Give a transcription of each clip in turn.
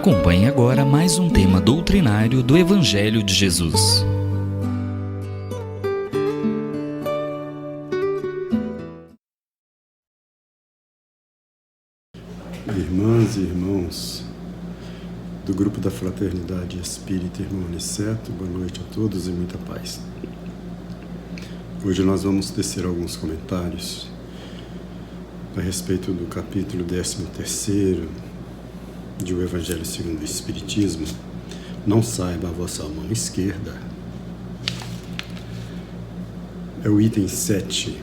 Acompanhe agora mais um tema doutrinário do Evangelho de Jesus. Irmãs e irmãos do grupo da Fraternidade Espírita Irmão Aniceto, boa noite a todos e muita paz. Hoje nós vamos tecer alguns comentários a respeito do capítulo 13º de O Evangelho segundo o Espiritismo. Não saiba a vossa mão esquerda. É o item 7.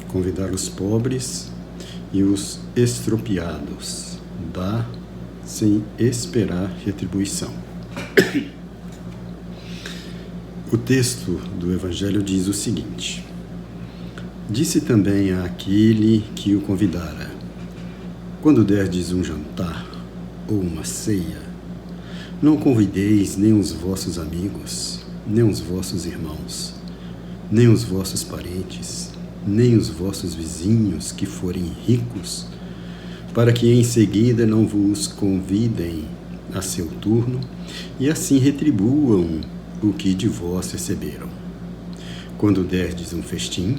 Convidar os pobres e os estropiados, dar sem esperar retribuição. O texto do Evangelho diz o seguinte: disse também àquele que o convidara: quando derdes um jantar ou uma ceia, não convideis nem os vossos amigos, nem os vossos irmãos, nem os vossos parentes, nem os vossos vizinhos que forem ricos, para que em seguida não vos convidem a seu turno e assim retribuam o que de vós receberam. Quando derdes um festim,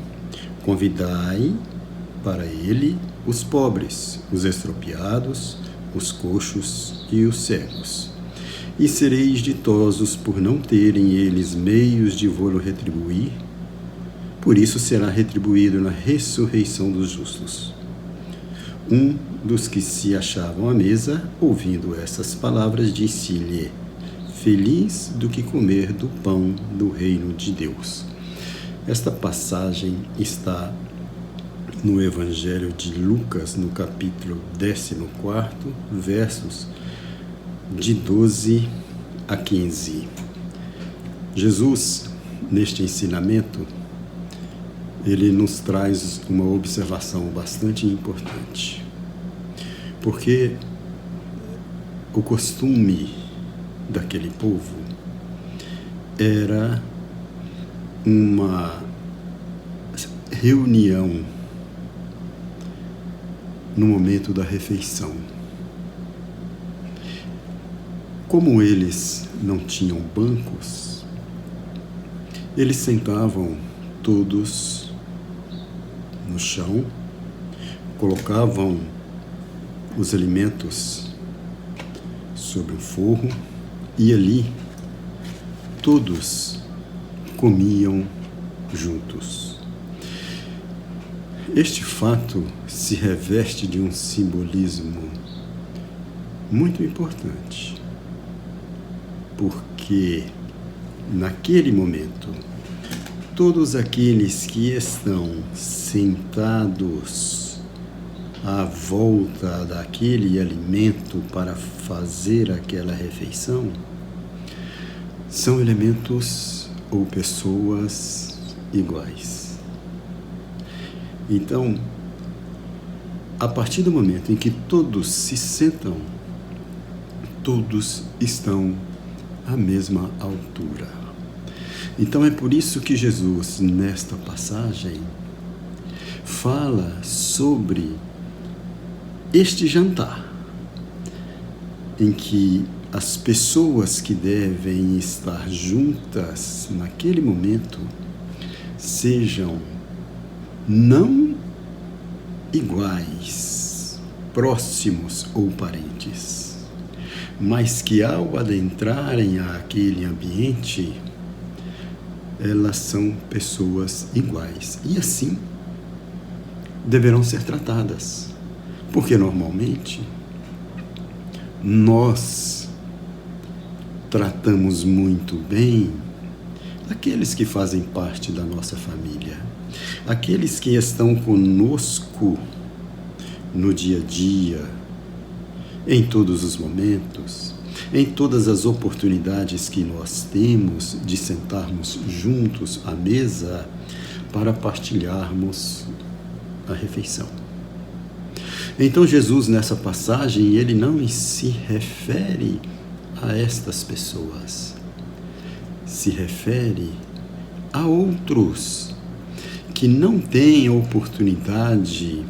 convidai para ele os pobres, os estropiados, os coxos e os cegos, e sereis ditosos por não terem eles meios de vô-lo retribuir. Por isso será retribuído na ressurreição dos justos. Um dos que se achavam à mesa, ouvindo essas palavras, disse-lhe: feliz do que comer do pão do reino de Deus. Esta passagem está no Evangelho de Lucas, no capítulo 14, versos de 12 a 15. Jesus, neste ensinamento, ele nos traz uma observação bastante importante, porque o costume daquele povo era uma reunião no momento da refeição. Como eles não tinham bancos, eles sentavam todos no chão, colocavam os alimentos sobre o forro e ali todos comiam juntos. Este fato se reveste de um simbolismo muito importante, porque naquele momento todos aqueles que estão sentados à volta daquele alimento para fazer aquela refeição são elementos ou pessoas iguais. Então, a partir do momento em que todos se sentam, todos estão à mesma altura. Então é por isso que Jesus, nesta passagem, fala sobre este jantar, em que as pessoas que devem estar juntas naquele momento sejam não iguais, próximos ou parentes, mas que ao adentrarem àquele ambiente, elas são pessoas iguais e assim deverão ser tratadas, porque normalmente nós tratamos muito bem aqueles que fazem parte da nossa família, aqueles que estão conosco no dia a dia, em todos os momentos, em todas as oportunidades que nós temos de sentarmos juntos à mesa para partilharmos a refeição. Então Jesus, nessa passagem, ele não se refere a estas pessoas, se refere a outros que não têm a oportunidade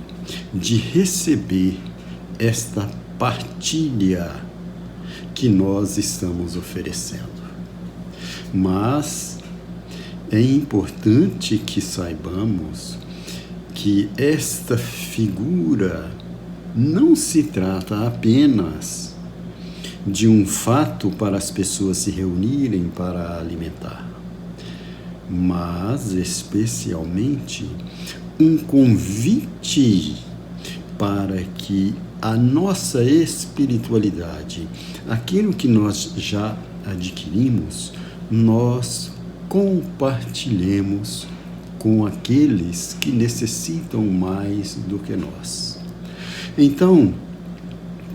de receber esta partilha que nós estamos oferecendo. Mas é importante que saibamos que esta figura não se trata apenas de um fato para as pessoas se reunirem para alimentar, mas especialmente um convite para que a nossa espiritualidade, aquilo que nós já adquirimos, nós compartilhemos com aqueles que necessitam mais do que nós. Então,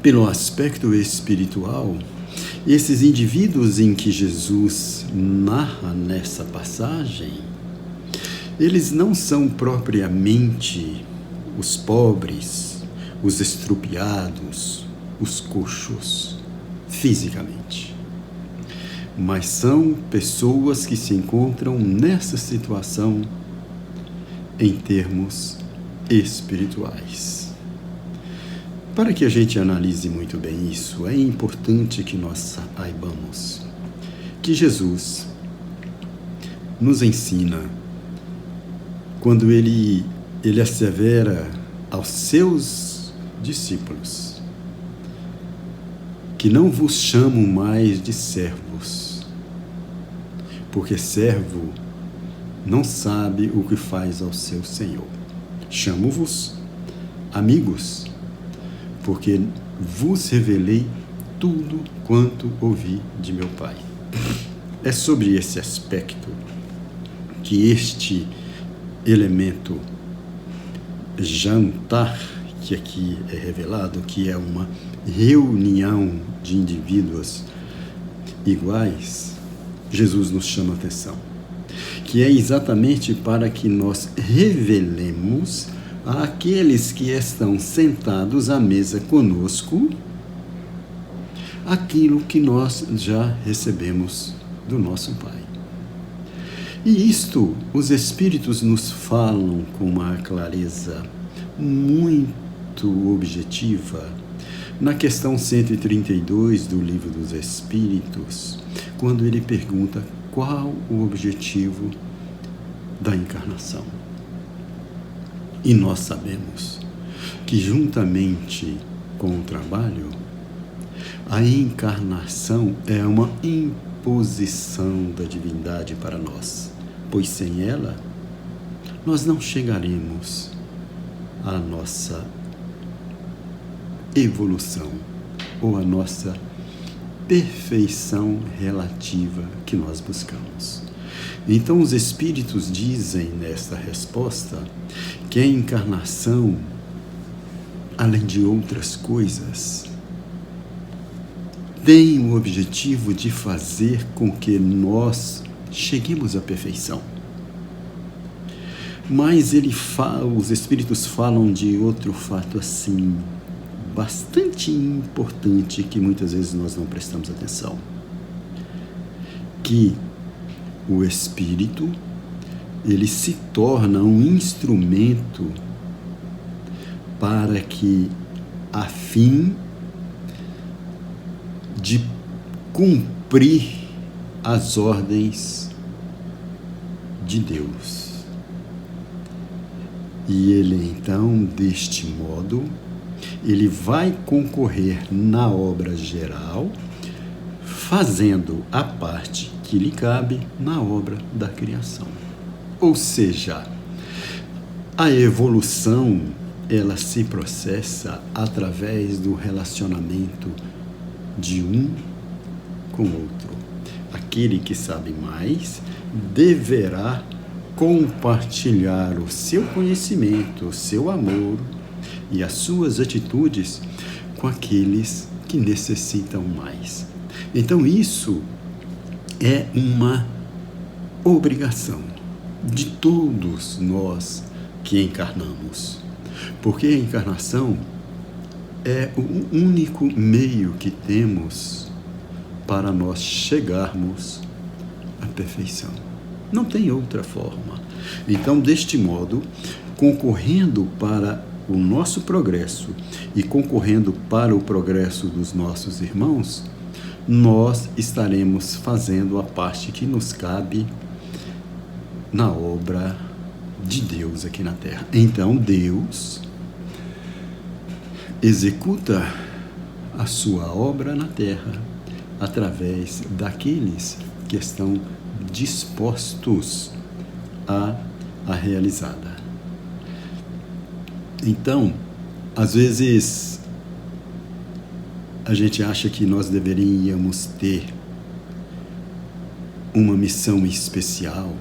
pelo aspecto espiritual, esses indivíduos em que Jesus narra nessa passagem, eles não são propriamente os pobres, os estrupiados, os coxos, fisicamente. Mas são pessoas que se encontram nessa situação em termos espirituais. Para que a gente analise muito bem isso, é importante que nós saibamos que Jesus nos ensina, quando ele assevera aos seus discípulos que não vos chamo mais de servos, porque servo não sabe o que faz ao seu Senhor. Chamo-vos amigos, porque vos revelei tudo quanto ouvi de meu Pai. É sobre esse aspecto que este elemento jantar, que aqui é revelado, que é uma reunião de indivíduos iguais, Jesus nos chama a atenção, que é exatamente para que nós revelemos àqueles que estão sentados à mesa conosco aquilo que nós já recebemos do nosso Pai. E isto, os Espíritos nos falam com uma clareza muito objetiva na questão 132 do Livro dos Espíritos, quando ele pergunta qual o objetivo da encarnação. E nós sabemos que, juntamente com o trabalho, a encarnação é uma imposição da divindade para nós, pois sem ela nós não chegaremos à nossa evolução ou à nossa perfeição relativa que nós buscamos. Então os Espíritos dizem nesta resposta que a encarnação, além de outras coisas, tem o objetivo de fazer com que nós cheguemos à perfeição. Mas os Espíritos falam de outro fato assim, bastante importante, que muitas vezes nós não prestamos atenção, que o Espírito, ele se torna um instrumento para que, a fim de cumprir as ordens de Deus. E ele, então, deste modo, ele vai concorrer na obra geral, fazendo a parte que lhe cabe na obra da criação. Ou seja, a evolução, ela se processa através do relacionamento de um com o outro. Aquele que sabe mais deverá compartilhar o seu conhecimento, o seu amor e as suas atitudes com aqueles que necessitam mais. Então isso é uma obrigação de todos nós que encarnamos, porque a encarnação é o único meio que temos para nós chegarmos à perfeição. Não tem outra forma. Então, deste modo, concorrendo para o nosso progresso e concorrendo para o progresso dos nossos irmãos, nós estaremos fazendo a parte que nos cabe na obra de Deus aqui na terra. Então Deus executa a sua obra na terra através daqueles que estão dispostos a realizá-la. Então, às vezes, a gente acha que nós deveríamos ter uma missão especial.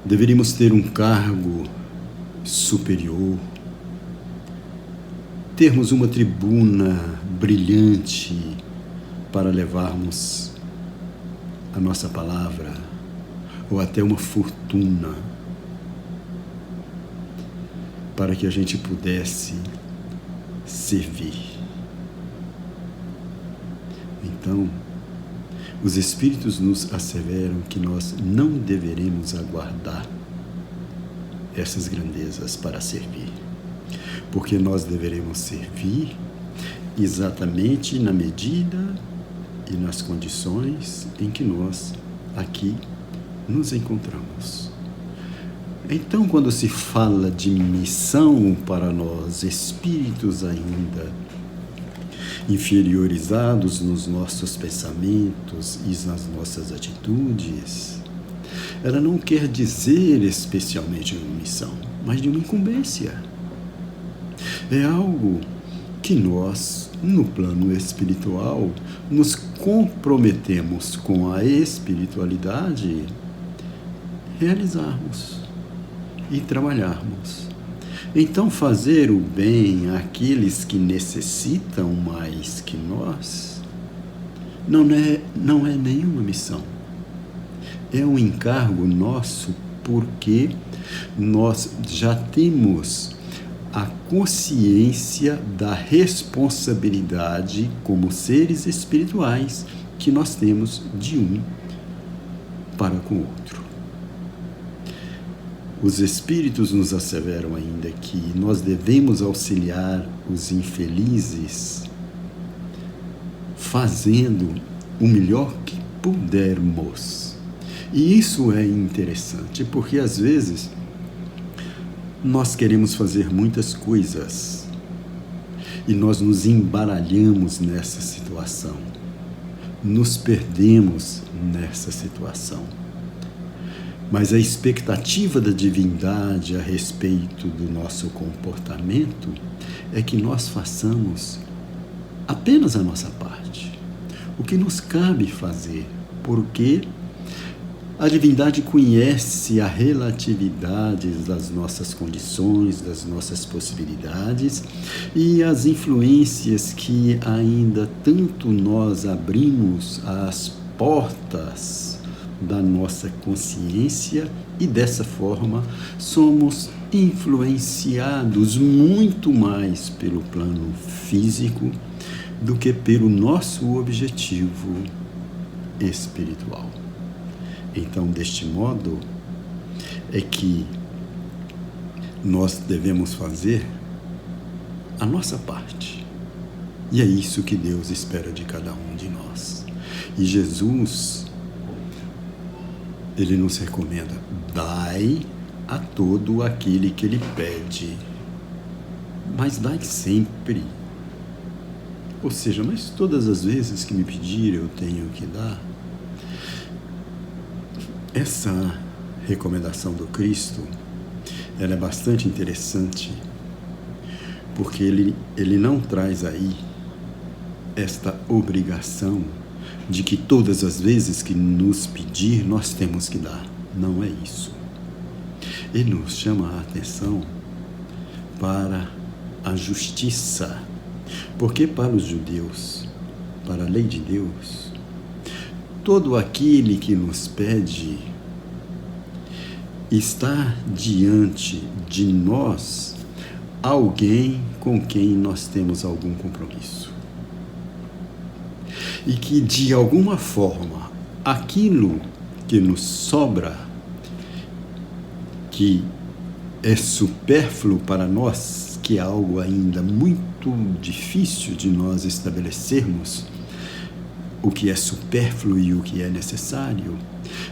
Deveríamos ter um cargo superior, termos uma tribuna brilhante para levarmos a nossa palavra, ou até uma fortuna, para que a gente pudesse servir. Então, os Espíritos nos asseveram que nós não deveremos aguardar essas grandezas para servir, porque nós deveremos servir exatamente na medida e nas condições em que nós aqui nos encontramos. Então, quando se fala de missão para nós, espíritos ainda inferiorizados nos nossos pensamentos e nas nossas atitudes, ela não quer dizer especialmente uma missão, mas de uma incumbência. É algo que nós, no plano espiritual, nos comprometemos com a espiritualidade, realizarmos e trabalharmos. Então, fazer o bem àqueles que necessitam mais que nós não é nenhuma missão. É um encargo nosso, porque nós já temos a consciência da responsabilidade como seres espirituais que nós temos de um para com o outro. Os Espíritos nos asseveram ainda que nós devemos auxiliar os infelizes fazendo o melhor que pudermos. E isso é interessante, porque às vezes nós queremos fazer muitas coisas e nós nos embaralhamos nessa situação, nos perdemos nessa situação. Mas a expectativa da divindade a respeito do nosso comportamento é que nós façamos apenas a nossa parte, o que nos cabe fazer, porque a divindade conhece a relatividade das nossas condições, das nossas possibilidades e as influências que ainda tanto nós abrimos as portas da nossa consciência, e dessa forma somos influenciados muito mais pelo plano físico do que pelo nosso objetivo espiritual. Então, deste modo, é que nós devemos fazer a nossa parte. E é isso que Deus espera de cada um de nós. E Jesus, Ele nos recomenda: dai a todo aquele que Ele pede, mas dai sempre. Ou seja, mas todas as vezes que me pedir eu tenho que dar. Essa recomendação do Cristo, ela é bastante interessante, porque ele não traz aí esta obrigação de que todas as vezes que nos pedir, nós temos que dar. Não é isso. Ele nos chama a atenção para a justiça, porque para os judeus, para a lei de Deus, todo aquele que nos pede está diante de nós alguém com quem nós temos algum compromisso. E que, de alguma forma, aquilo que nos sobra, que é supérfluo para nós, que é algo ainda muito difícil de nós estabelecermos o que é supérfluo e o que é necessário,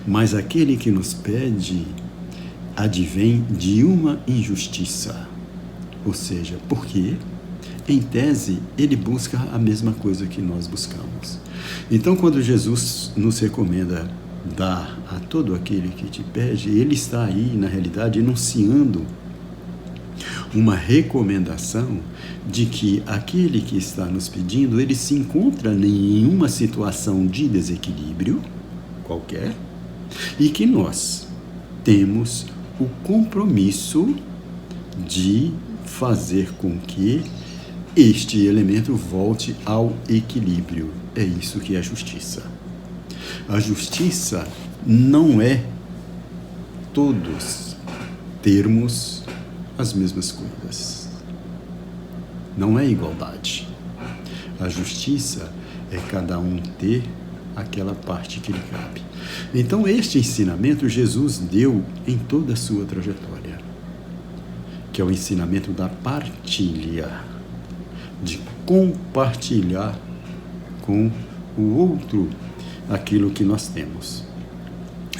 mas aquele que nos pede advém de uma injustiça. Ou seja, porque, em tese, ele busca a mesma coisa que nós buscamos. Então, quando Jesus nos recomenda dar a todo aquele que te pede, ele está aí, na realidade, enunciando uma recomendação de que aquele que está nos pedindo, ele se encontra em uma situação de desequilíbrio qualquer e que nós temos o compromisso de fazer com que este elemento volte ao equilíbrio. É isso que é a justiça. A justiça não é todos termos as mesmas coisas. Não é igualdade. A justiça é cada um ter aquela parte que lhe cabe. Então, este ensinamento Jesus deu em toda a sua trajetória, que é o ensinamento da partilha, de compartilhar com o outro aquilo que nós temos.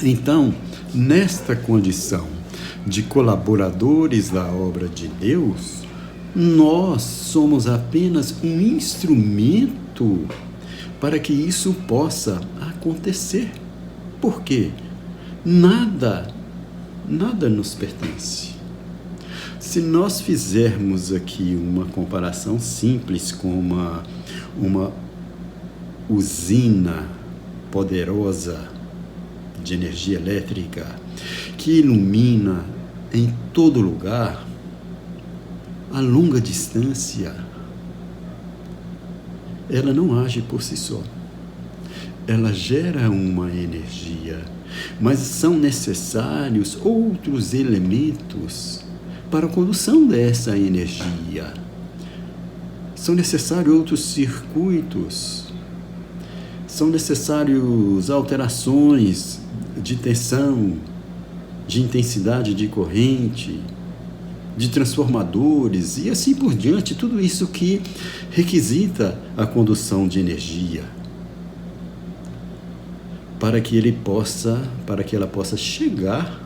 Então, nesta condição de colaboradores da obra de Deus, nós somos apenas um instrumento para que isso possa acontecer. Por quê? Nada nos pertence. Se nós fizermos aqui uma comparação simples com uma usina poderosa de energia elétrica que ilumina em todo lugar, a longa distância, ela não age por si só. Ela gera uma energia, mas são necessários outros elementos para a condução dessa energia. São necessários outros circuitos, são necessárias alterações de tensão, de intensidade de corrente, de transformadores e assim por diante, tudo isso que requisita a condução de energia para que ela possa chegar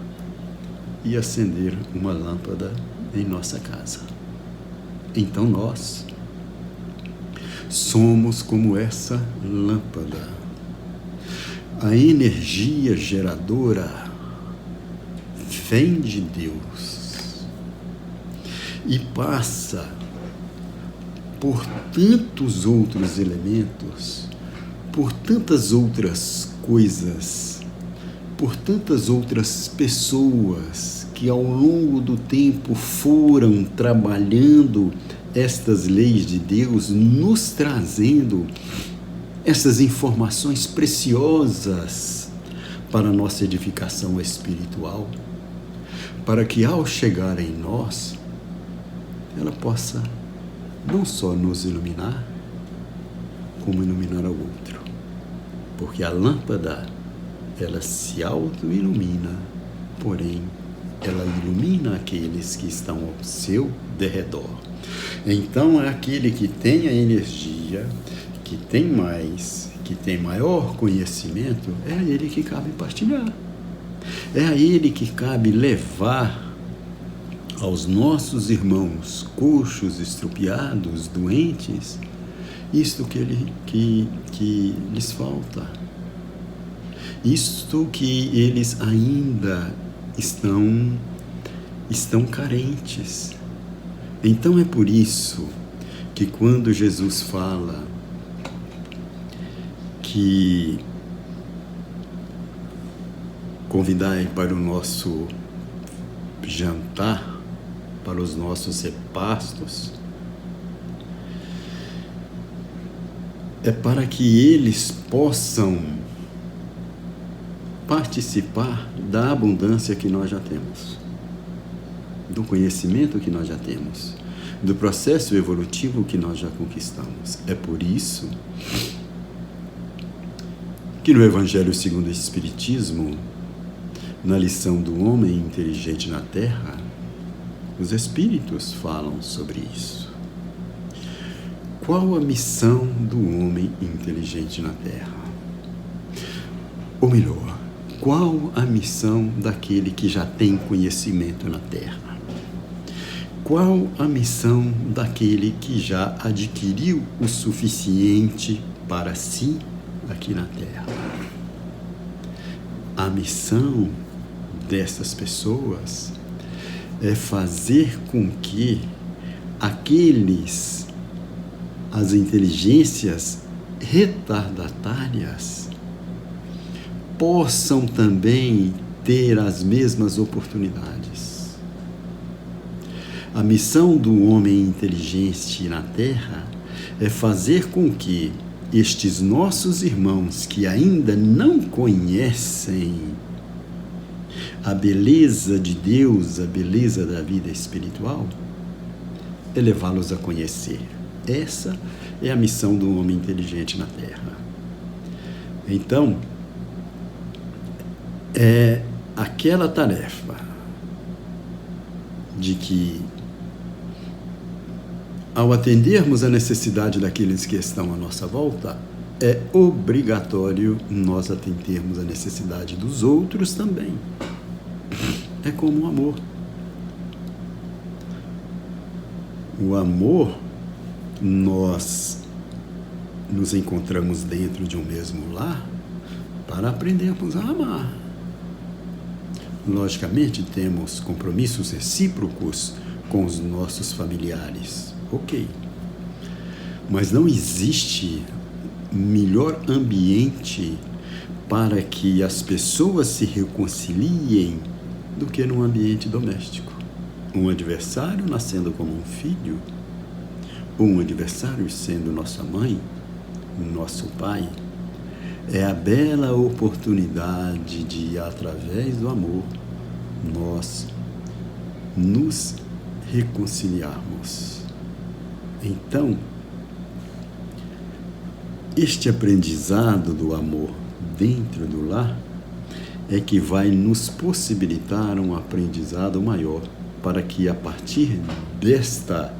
e acender uma lâmpada em nossa casa. Então nós somos como essa lâmpada. A energia geradora vem de Deus e passa por tantos outros elementos, por tantas outras coisas, por tantas outras pessoas que ao longo do tempo foram trabalhando estas leis de Deus, nos trazendo essas informações preciosas para a nossa edificação espiritual, para que ao chegar em nós, ela possa não só nos iluminar, como iluminar ao outro. Porque a lâmpada, ela se auto-ilumina, porém, ela ilumina aqueles que estão ao seu derredor. Então, aquele que tem a energia, que tem mais, que tem maior conhecimento, é a ele que cabe partilhar. É a ele que cabe levar aos nossos irmãos coxos, estrupiados, doentes, isto que lhes falta. Isto que eles ainda estão carentes. Então é por isso que quando Jesus fala que convidai para o nosso jantar, para os nossos repastos, é para que eles possam participar da abundância que nós já temos, do conhecimento que nós já temos, do processo evolutivo que nós já conquistamos. É por isso que no Evangelho segundo o Espiritismo, na lição do homem inteligente na Terra, Os Espíritos falam sobre isso. Qual a missão do homem inteligente na Terra? Ou melhor, qual a missão daquele que já tem conhecimento na Terra? Qual a missão daquele que já adquiriu o suficiente para si aqui na Terra? A missão dessas pessoas é fazer com que as inteligências retardatárias possam também ter as mesmas oportunidades. A missão do homem inteligente na Terra é fazer com que estes nossos irmãos que ainda não conhecem a beleza de Deus, a beleza da vida espiritual, é levá-los a conhecer. Essa é a missão do homem inteligente na Terra. Então, é aquela tarefa de que, ao atendermos a necessidade daqueles que estão à nossa volta, é obrigatório nós atendermos a necessidade dos outros também. É como o amor. O amor, nós nos encontramos dentro de um mesmo lar para aprendermos a amar. Logicamente, temos compromissos recíprocos com os nossos familiares. Ok. Mas não existe melhor ambiente para que as pessoas se reconciliem do que num ambiente doméstico. Um adversário nascendo como um filho, ou um adversário sendo nossa mãe, nosso pai, é a bela oportunidade de, através do amor, nós nos reconciliarmos. Então, este aprendizado do amor dentro do lar é que vai nos possibilitar um aprendizado maior, para que a partir desta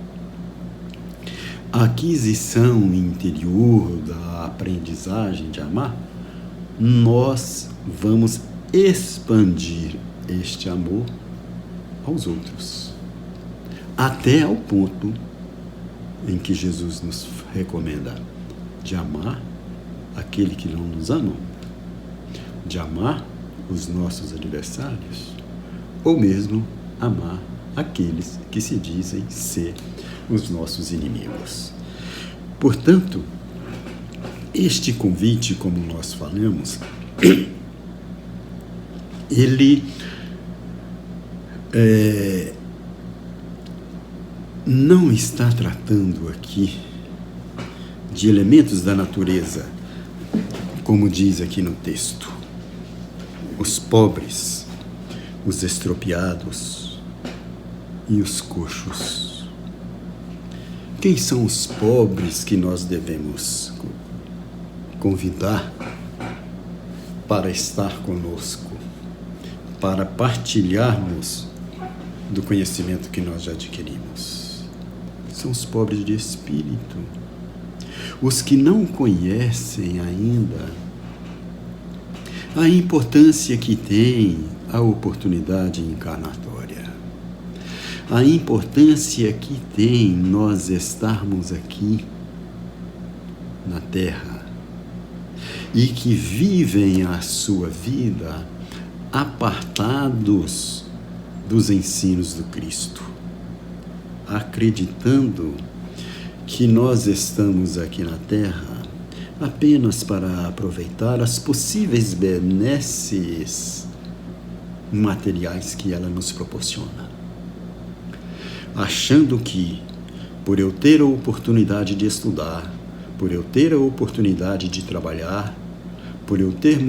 aquisição interior da aprendizagem de amar, nós vamos expandir este amor aos outros, até ao ponto em que Jesus nos recomenda de amar aquele que não nos ama, de amar os nossos adversários, ou mesmo amar aqueles que se dizem ser os nossos inimigos. Portanto, este convite, como nós falamos, ele não está tratando aqui de elementos da natureza, como diz aqui no texto. Os pobres, os estropiados e os coxos. Quem são os pobres que nós devemos convidar para estar conosco, para partilharmos do conhecimento que nós já adquirimos? São os pobres de espírito, os que não conhecem ainda a importância que tem a oportunidade encarnatória, a importância que tem nós estarmos aqui na Terra e que vivem a sua vida apartados dos ensinos do Cristo, acreditando que nós estamos aqui na Terra apenas para aproveitar as possíveis benesses materiais que ela nos proporciona, achando que, por eu ter a oportunidade de estudar, por eu ter a oportunidade de trabalhar, por eu ter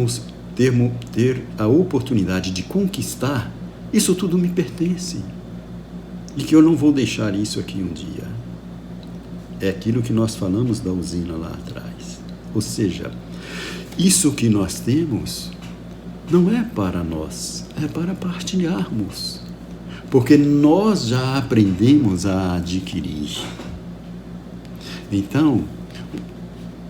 a oportunidade de conquistar, isso tudo me pertence e que eu não vou deixar isso aqui um dia. É aquilo que nós falamos da usina lá atrás. Ou seja, isso que nós temos não é para nós, é para partilharmos. porque nós já aprendemos a adquirir. Então,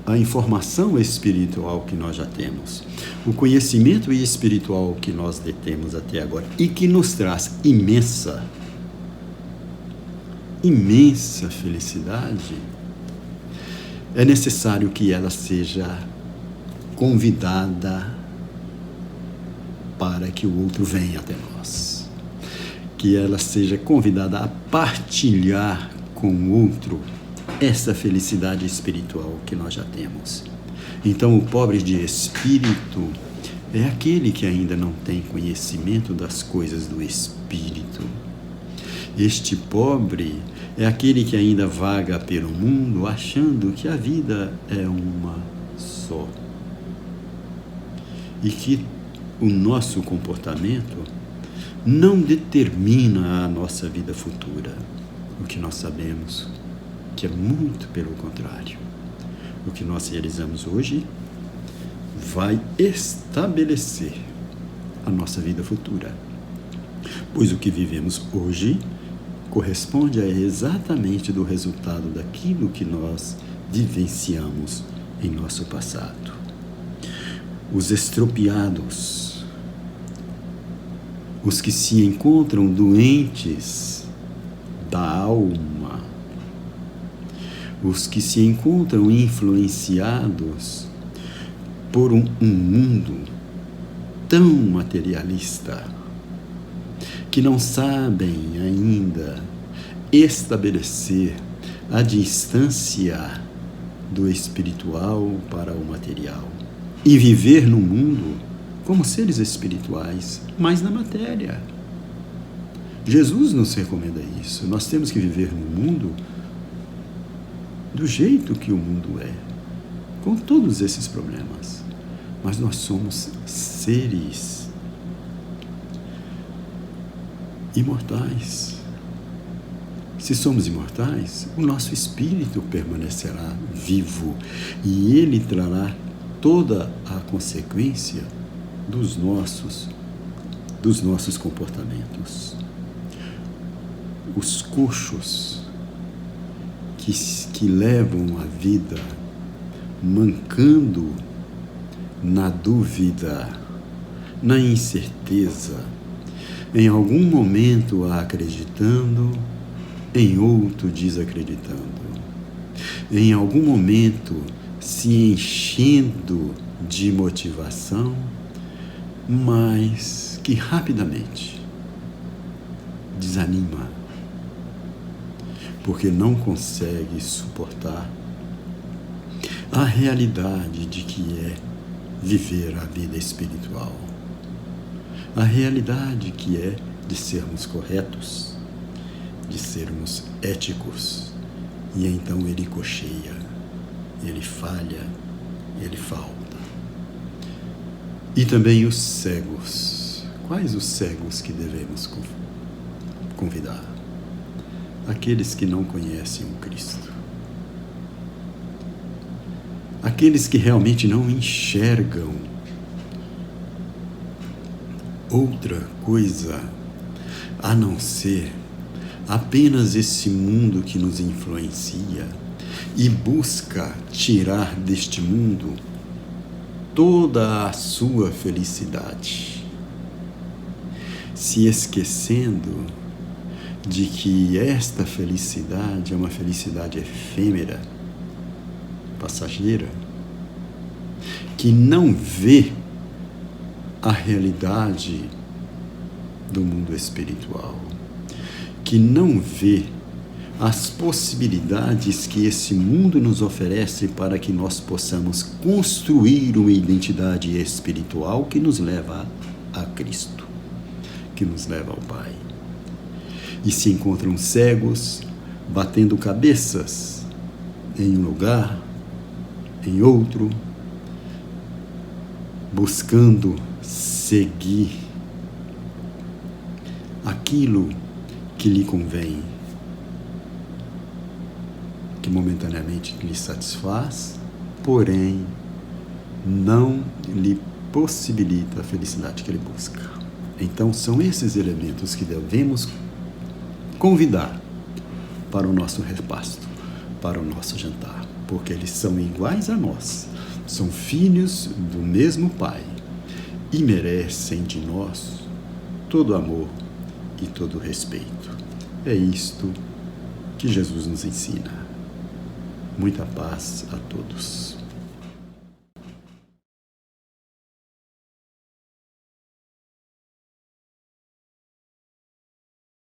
a informação espiritual que nós já temos, o conhecimento espiritual que nós detemos até agora e que nos traz imensa felicidade, é necessário que ela seja convidada para que o outro venha até nós, que ela seja convidada a partilhar com o outro essa felicidade espiritual que nós já temos. Então, o pobre de espírito é aquele que ainda não tem conhecimento das coisas do espírito. Este pobre é aquele que ainda vaga pelo mundo achando que a vida é uma só. E que o nosso comportamento não determina a nossa vida futura. O que nós sabemos que é muito pelo contrário. O que nós realizamos hoje vai estabelecer a nossa vida futura. Pois o que vivemos hoje corresponde a exatamente do resultado daquilo que nós vivenciamos em nosso passado. Os estropiados, os que se encontram doentes da alma, os que se encontram influenciados por um mundo tão materialista, que não sabem ainda estabelecer a distância do espiritual para o material e viver no mundo como seres espirituais, mas na matéria. Jesus nos recomenda isso. Nós temos que viver no mundo do jeito que o mundo é, com todos esses problemas. Mas nós somos seres imortais. Se somos imortais, o nosso espírito permanecerá vivo e ele trará toda a consequência dos nossos comportamentos. Os coxos que levam a vida mancando na dúvida, na incerteza, em algum momento acreditando, em outro desacreditando, em algum momento se enchendo de motivação, mas que rapidamente desanima, porque não consegue suportar a realidade de que é viver a vida espiritual, a realidade que é de sermos corretos, de sermos éticos, e então ele cocheia, ele falha, ele falta. E também os cegos. Quais os cegos que devemos convidar? Aqueles que não conhecem o Cristo. Aqueles que realmente não enxergam outra coisa a não ser apenas esse mundo que nos influencia e busca tirar deste mundo toda a sua felicidade, se esquecendo de que esta felicidade é uma felicidade efêmera, passageira, que não vê a realidade do mundo espiritual, que não vê as possibilidades que esse mundo nos oferece para que nós possamos construir uma identidade espiritual que nos leva a Cristo, que nos leva ao Pai. E se encontram cegos, batendo cabeças em um lugar, em outro, buscando seguir aquilo que lhe convém, que momentaneamente lhe satisfaz, porém não lhe possibilita a felicidade que ele busca. Então são esses elementos que devemos convidar para o nosso repasto, para o nosso jantar, porque eles são iguais a nós, são filhos do mesmo Pai e merecem de nós todo amor e todo respeito. É isto que Jesus nos ensina. Muita paz a todos.